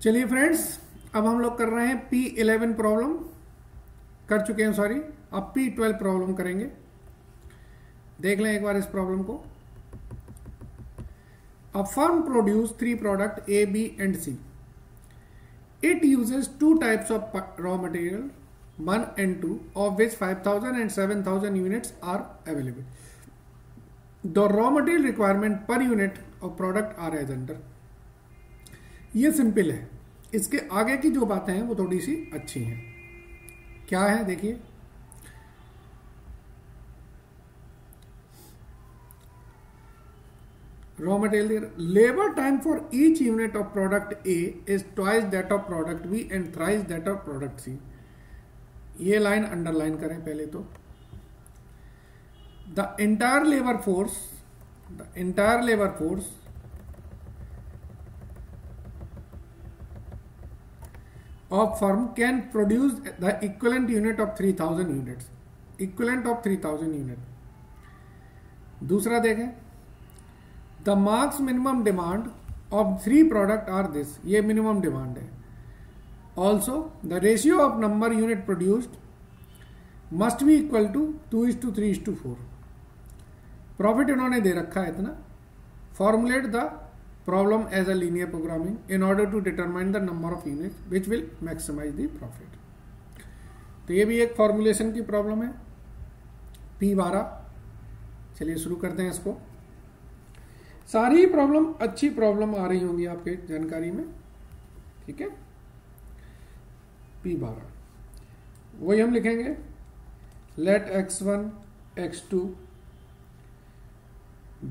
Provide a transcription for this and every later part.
चलिए फ्रेंड्स, अब हम लोग कर रहे हैं P11 प्रॉब्लम कर चुके हैं, सॉरी। अब P12 प्रॉब्लम करेंगे। देख लें एक बार इस प्रॉब्लम को। A firm produce three product A, B and C. It uses two types of raw material, 1 and 2, of which 5,000 and 7,000 units are available. The raw material requirement per unit of product are as under. ये simple है। इसके आगे की जो बातें हैं वो थोड़ी सी अच्छी हैं। क्या है देखिए, raw material labor time for each unit of product A is twice that of product B and thrice that of product C. ये लाइन अंडरलाइन करें पहले तो। The entire labor force of firm can produce the equivalent unit of 3000 units. Equivalent of 3000 unit. दूसरा देखें, the max minimum demand of three product are this. ये minimum demand है। Also, the ratio of number unit produced must be equal to 2:3:4. Profit इन्होंने दे रखा है इतना। Formulate the problem as a linear programming in order to determine the number of units which will maximize the profit. तो ये भी एक formulation की problem है P12। चलिए शुरू करते हैं इसको। सारी प्रॉब्लम अच्छी प्रॉब्लम आ रही होंगी आपके जानकारी में, ठीक है। P12 वही हम लिखेंगे, let x1 x2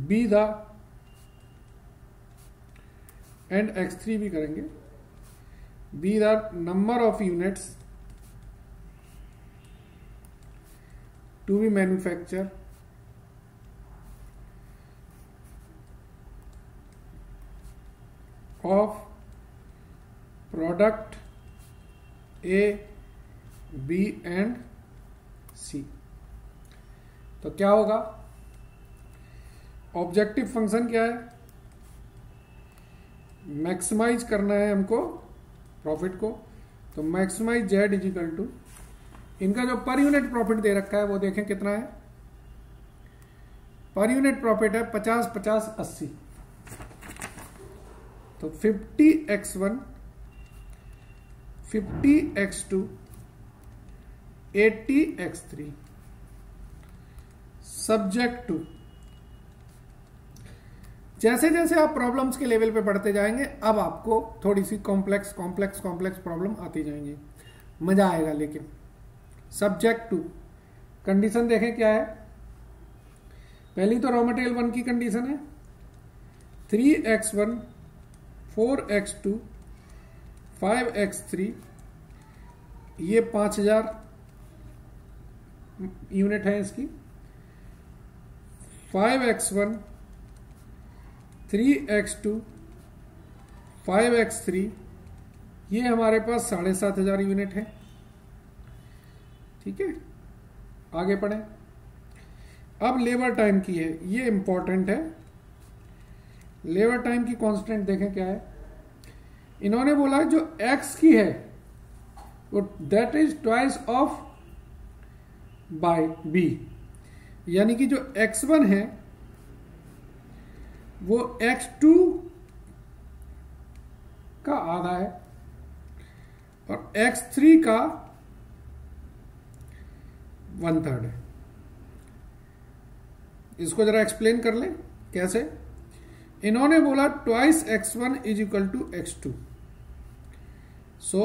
be the and x3 भी करेंगे, be the number of units to be manufacture of product A, B and C. तो क्या होगा, ऑब्जेक्टिव फंक्शन क्या है, मैक्सिमाइज करना है हमको प्रॉफिट को। तो maximize Z is equal to, इनका जो पर यूनिट प्रॉफिट दे रखा है वो देखें कितना है। पर यूनिट प्रॉफिट है 50 50 80। तो 50x1 50x2 80x3 subject to. जैसे जैसे आप प्रॉब्लम्स के लेवल पे बढ़ते जाएंगे, अब आपको थोड़ी सी कॉम्प्लेक्स प्रॉब्लम आती जाएंगी, मजा आएगा। लेकिन सब्जेक्ट टू कंडीशन देखें क्या है। पहली तो रॉ मटेरियल 1 की कंडीशन है, 3x1 4x2 5x3, ये 5000 यूनिट है इसकी। 5x1 3x2 5x3, ये हमारे पास 7500 यूनिट है, ठीक है। आगे पढ़ें। अब लेबर टाइम की है, ये इंपॉर्टेंट है। लेबर टाइम की कांस्टेंट देखें क्या है। इन्होंने बोला जो x की है वो that is twice of by b, यानी कि जो x1 है वो x2 का आधा है और x3 का 1/3 है। इसको जरा एक्सप्लेन कर लें कैसे। इन्होंने बोला twice x1 is equal to x2, so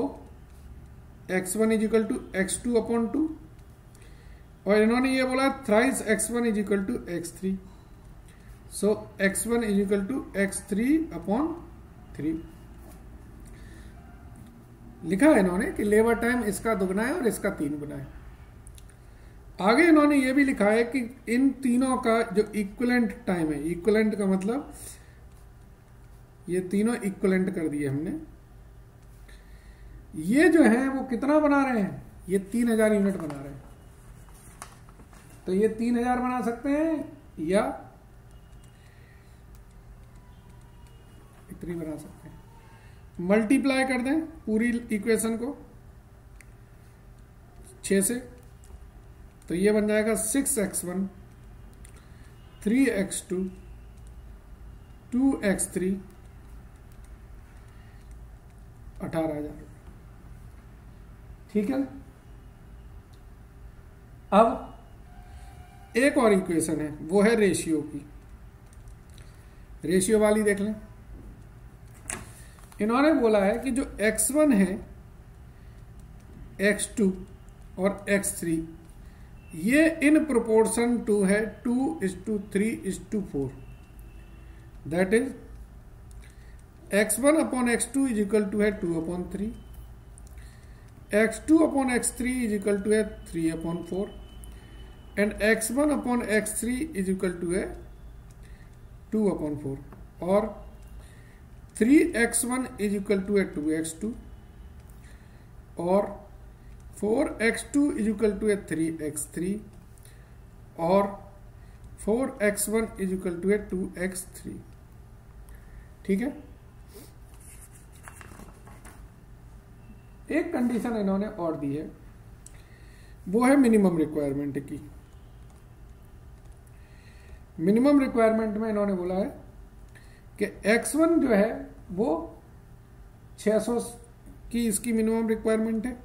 x1 is equal to x2 upon 2, और इन्होंने ये बोला thrice x1 is equal to x3, so x1 is equal to x3 upon 3। लिखा है इन्होंने कि लेबर टाइम इसका दुगना है और इसका 3 गुना है। आगे इन्होंने ये भी लिखा है कि इन तीनों का जो इक्विवेलेंट टाइम है, इक्विवेलेंट का मतलब ये तीनों इक्विवेलेंट कर दिए हमने, ये जो है वो कितना बना रहे हैं, ये 3000 यूनिट बना रहे हैं। तो ये 3000 बना सकते हैं या इतनी बना सकते हैं। मल्टीप्लाई कर दें पूरी इक्वेशन को 6 से, तो ये बन जाएगा 6x1 3x2 2x3 18,000। ठीक है। अब एक और इक्वेशन है, वो है रेशियो की। रेशियो वाली देख लें। इन्होंने बोला है कि जो x1 है, x2 और x3 ये इन प्रोपोर्शन टू है 2:3:4। That is x1 upon x2 is equal to है 2/3, x2 upon x3 is equal to है 3/4 and x1 upon x3 is equal to है 2/4 और 3x1 इज इक्वल टू है 2x2 और 4x2 is equal to है 3x3 और 4x1 is equal to है 2x3। ठीक है। एक कंडीशन इन्होंने और दी है, वो है मिनिमम रिक्वायरमेंट की। मिनिमम रिक्वायरमेंट में इन्होंने बोला है कि x1 जो है वो 600 की इसकी मिनिमम रिक्वायरमेंट है,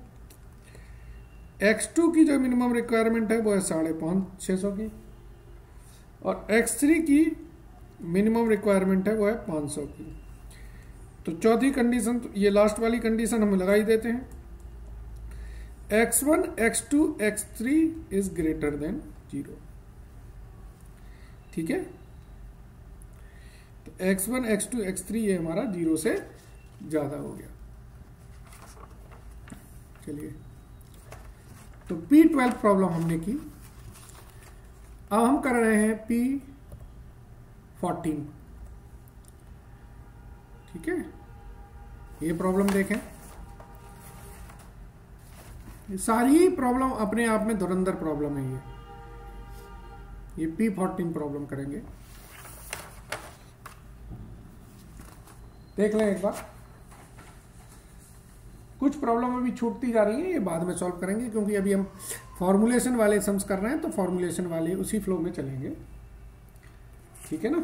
x2 की जो मिनिमम रिक्वायरमेंट है वो है 550 की और x3 की मिनिमम रिक्वायरमेंट है वो है 500 की। तो चौथी कंडीशन, तो ये लास्ट वाली कंडीशन हम लगा ही देते हैं, x1 x2 x3 is greater than 0। ठीक है। तो x1 x2 x3 ये हमारा 0 से ज्यादा हो गया। चलिए, तो P12 प्रॉब्लम हमने की। अब हम कर रहे हैं P14। ठीक है। ये प्रॉब्लम देखें, ये सारी प्रॉब्लम अपने आप में धुरंधर प्रॉब्लम है। ये P14 प्रॉब्लम करेंगे। देख लें एक बार। कुछ प्रॉब्लम अभी छूटती जा रही है, ये बाद में सॉल्व करेंगे क्योंकि अभी हम फॉर्मुलेशन वाले सम्स कर रहे हैं, तो फॉर्मुलेशन वाले उसी फ्लो में चलेंगे। ठीक है ना।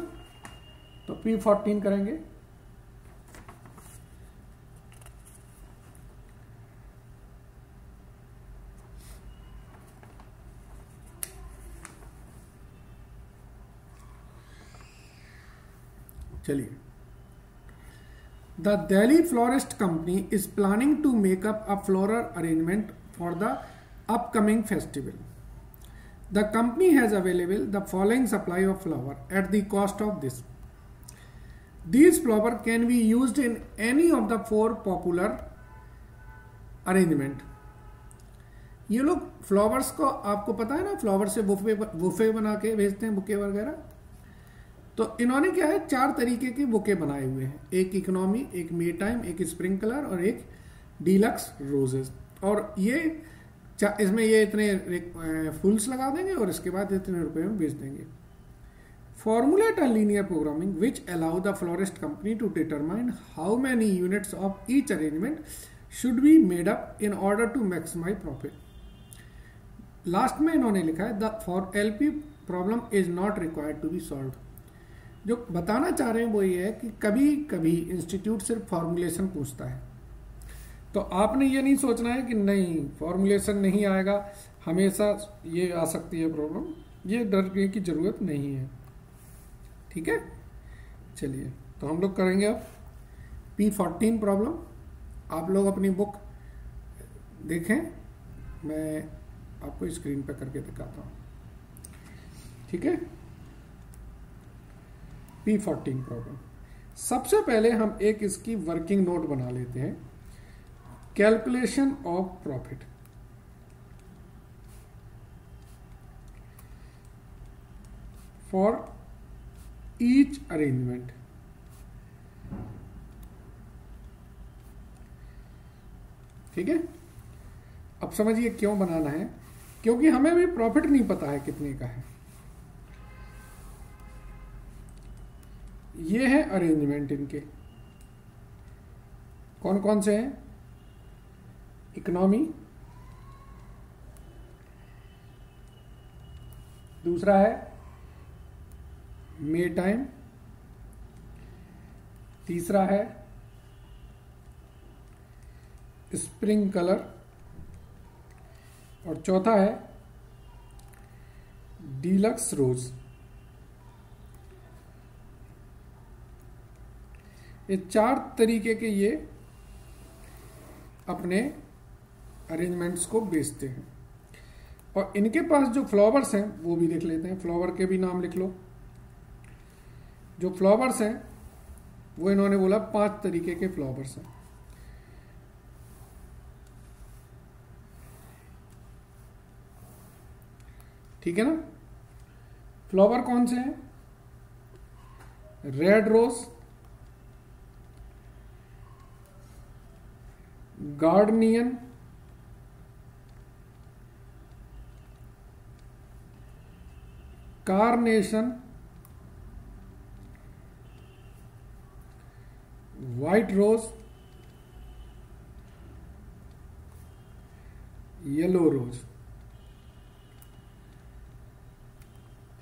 तो P14 करेंगे। चलिए, the Delhi florist company is planning to make up a floral arrangement for the upcoming festival. The company has available the following supply of flower at the cost of this. These flowers can be used in any of the 4 popular arrangement। ये लोग flowers को, आपको पता है ना, flower से buffet बना के भेजते हैं, बुके वगैरह। तो इन्होंने क्या है, 4 तरीके के बुके बनाए हुए हैं, एक इकोनॉमी, एक मे टाइम, एक स्प्रिंकलर और एक डीलक्स रोजेस। और ये इसमें ये इतने फूल्स लगा देंगे और इसके बाद इतने रुपए में बेच देंगे। Formulate a linear programming which allow the florist company to determine how many units of each arrangement should be made up in order to maximize profit। Last में इन्होंने लिखा है the for LP problem is not required to be solve. जो बताना चाह रहे हैं वो ये है कि कभी कभी इंस्टीट्यूट सिर्फ फॉर्मुलेशन पूछता है, तो आपने ये नहीं सोचना है कि नहीं फॉर्मुलेशन नहीं आएगा, हमेशा ये आ सकती है प्रॉब्लम, ये डरने की जरूरत नहीं है। ठीक है। चलिए, तो हम लोग करेंगे अब P14 प्रॉब्लम। आप लोग अपनी बुक देखें, मैं आपको स्क्रीन पर करके दिखाता हूं। ठीक है। P14 problem. सबसे पहले हम एक इसकी वर्किंग नोट बना लेते हैं, calculation of profit. For each arrangement. ठीक है। अब समझिए क्यों बनाना है, क्योंकि हमें भी प्रॉफिट नहीं पता है कितने का है। ये है अरेंजमेंट इनके, कौन कौन से हैं? इकोनॉमी, दूसरा है मे टाइम, तीसरा है स्प्रिंग कलर, और चौथा है डीलक्स रोज। ये 4 तरीके के ये अपने अरेंजमेंट्स को बेचते हैं। और इनके पास जो फ्लावर्स हैं वो भी देख लेते हैं। फ्लावर के भी नाम लिख लो। जो फ्लावर्स हैं वो इन्होंने बोला 5 तरीके के फ्लावर्स हैं। ठीक है ना? फ्लावर कौन से हैं? रेड रोज, गार्डनियन, कार्नेशन, व्हाइट रोज, येलो रोज।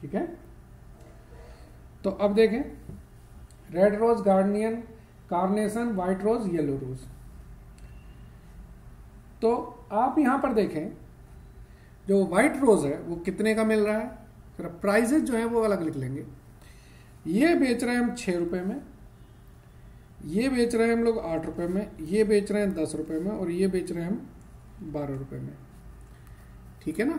ठीक है? तो अब देखें, रेड रोज, गार्डनियन, कार्नेशन, व्हाइट रोज, येलो रोज। तो आप यहां पर देखें, जो व्हाइट रोज है वो कितने का मिल रहा है? फिर प्राइसेस जो है वो अलग लिख लेंगे। ये बेच रहे हैं हम 6 रुपए में, ये बेच रहे हैं हम लोग 8 रुपए में, ये बेच रहे हैं 10 रुपए में, और ये बेच रहे हैं हम 12 रुपए में। ठीक है ना?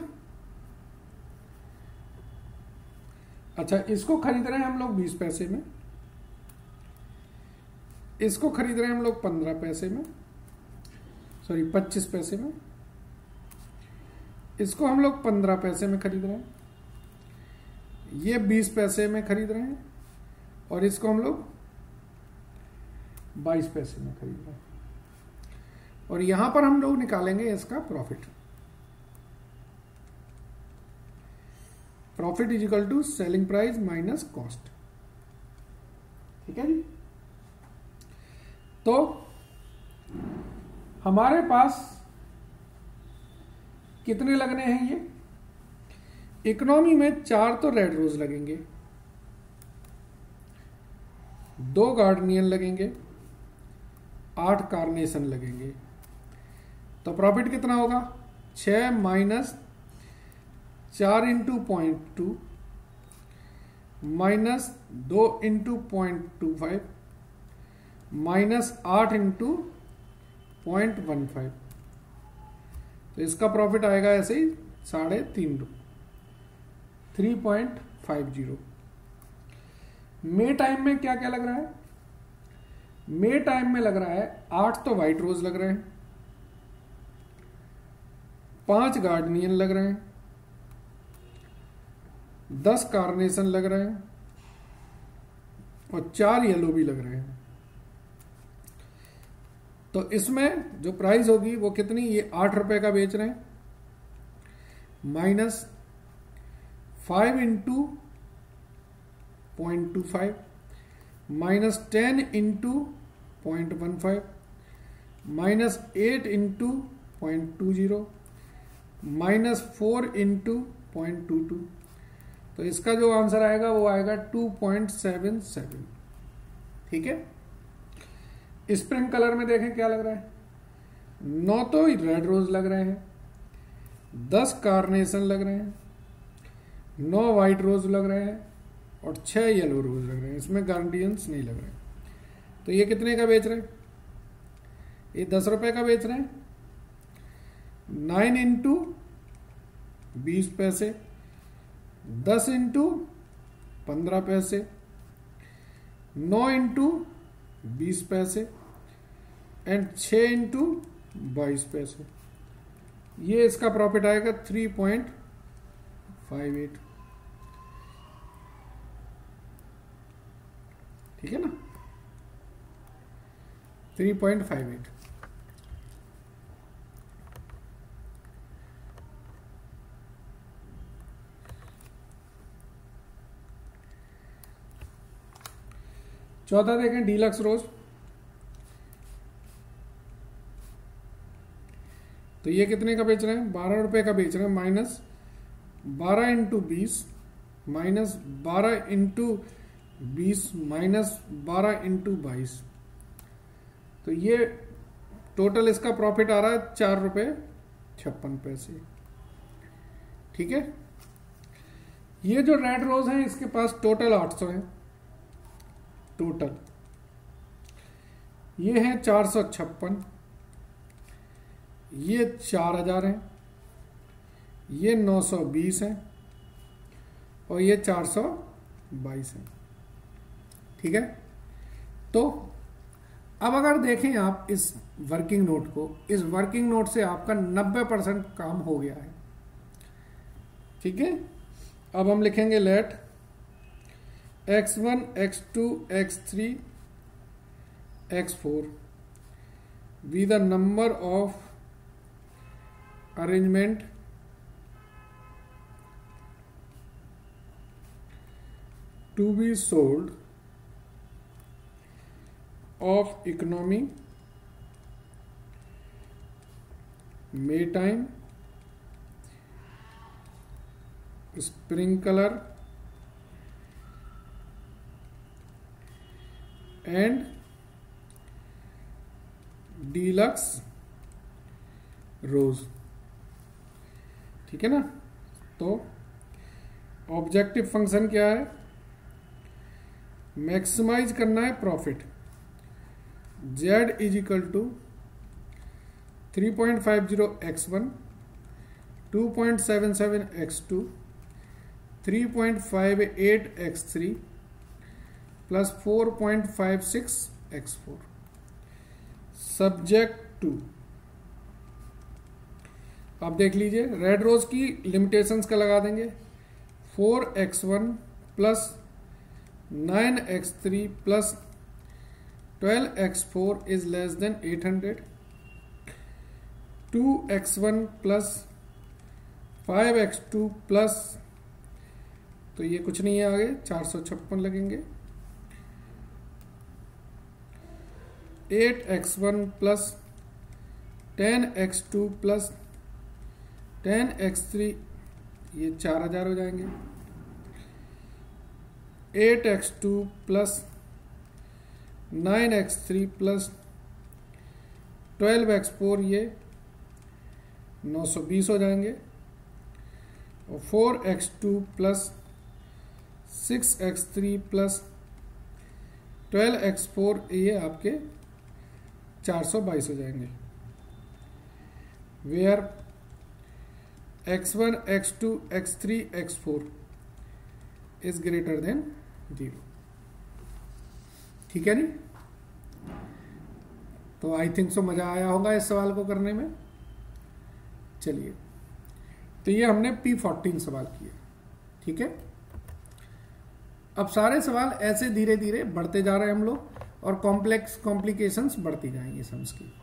अच्छा, इसको खरीद रहे हैं हम लोग 20 पैसे में, इसको खरीद रहे हैं हम लोग 15 पैसे में, सॉरी 25 पैसे में, इसको हम लोग 15 पैसे में खरीद रहे हैं, ये 20 पैसे में खरीद रहे हैं, और इसको हम लोग 22 पैसे में खरीद रहे हैं। और यहां पर हम लोग निकालेंगे इसका profit. Profit is equal to selling price minus cost. ठीक है जी? तो हमारे पास कितने लगने हैं ये? इकोनॉमी में 4 तो रेड रोज लगेंगे, 2 गार्डनियन लगेंगे, 8 कार्नेशन लगेंगे। तो प्रॉफिट कितना होगा? 6 minus 4 into 0.2 minus 2 into 0.25 minus 8 into 0.15। तो इसका प्रॉफिट आएगा ऐसे ही 3.5, 3.50। मे टाइम में क्या क्या लग रहा है? मे टाइम में लग रहा है 8 तो व्हाइट रोज लग रहे हैं, 5 गार्डनियन लग रहे हैं, 10 कार्नेशन लग रहे हैं, और 4 येलो भी लग रहे हैं। तो इसमें जो प्राइस होगी वो कितनी? ये 8 रुपए का बेच रहे हैं, minus 5 into 0.25 minus 10 into 0.15 minus 8 into 0.20 minus 4 into 0.22। तो इसका जो आंसर आएगा वो आएगा 2.77। ठीक है? स्प्रिंग कलर में देखें क्या लग रहा है? 9 तो रेड रोज लग रहे हैं, 10 कार्नेशन लग रहे हैं, 9 व्हाइट रोज लग रहे हैं, और 6 येलो रोज लग रहे हैं। इसमें गार्डियंस नहीं लग रहे हैं। तो ये कितने का बेच रहे हैं? ये 10 रुपए का बेच रहे हैं। 9 इंटू 20 पैसे, 10 इंटू 15 पैसे, 9 इंटू 20 पैसे, एंड 6 इंटू 22 पैसे। ये इसका प्रॉफिट आएगा 3.58। ठीक है ना? 3.58। चौथा देखें, डीलक्स रोज। तो ये कितने का बेच रहे हैं, 12 रुपए का बेच रहे हैं, minus 12 into 20 minus 12 into 20 minus 12 into 22, तो ये टोटल इसका प्रॉफिट आ रहा है 4 रुपए 56 पैसे। ठीक है, ये जो रेड रोज है इसके पास टोटल 800 है, टोटल ये है 456, ये 4000 है, ये 920 है और ये 422 है। ठीक है, तो अब अगर देखें आप इस वर्किंग नोट को, इस वर्किंग नोट से आपका 90% काम हो गया है। ठीक है, अब हम लिखेंगे late x1 x2 x3 x4 be the number of arrangement to be sold of economy, Maytime, sprinkler and deluxe रोज। ठीक है ना, तो ऑब्जेक्टिव फंक्शन क्या है, मैक्सिमाइज करना है profit. z is equal to 3.50 x1, 2.77 x2, 3.58 x3 plus 4.56 x4 subject to. आप देख लीजिए, रेड रोज की लिमिटेशंस का लगा देंगे, 4x1 plus 9x3 plus 12x4 is less than 800, 2x1 plus 5x2 plus, तो ये कुछ नहीं है, आगे 456 लगेंगे, 8x1 plus 10x2 plus 10x3, ये 4000 हो जाएंगे, 8x2 plus 9x3 plus 12x4, ये 920 हो जाएंगे, और 4x2 plus 6x3 plus 12x4, ये आपके 422 हो जाएंगे। Where x1 x2 x3 x4 is greater than 0। ठीक है नहीं, तो आई थिंक सो मजा आया होगा इस सवाल को करने में। चलिए, तो ये हमने P14 सवाल किए। ठीक है, अब सारे सवाल ऐसे धीरे धीरे बढ़ते जा रहे हैं हम लोग, और कॉम्प्लेक्स कॉम्प्लिकेशंस बढ़ती जाएंगी सम्स की।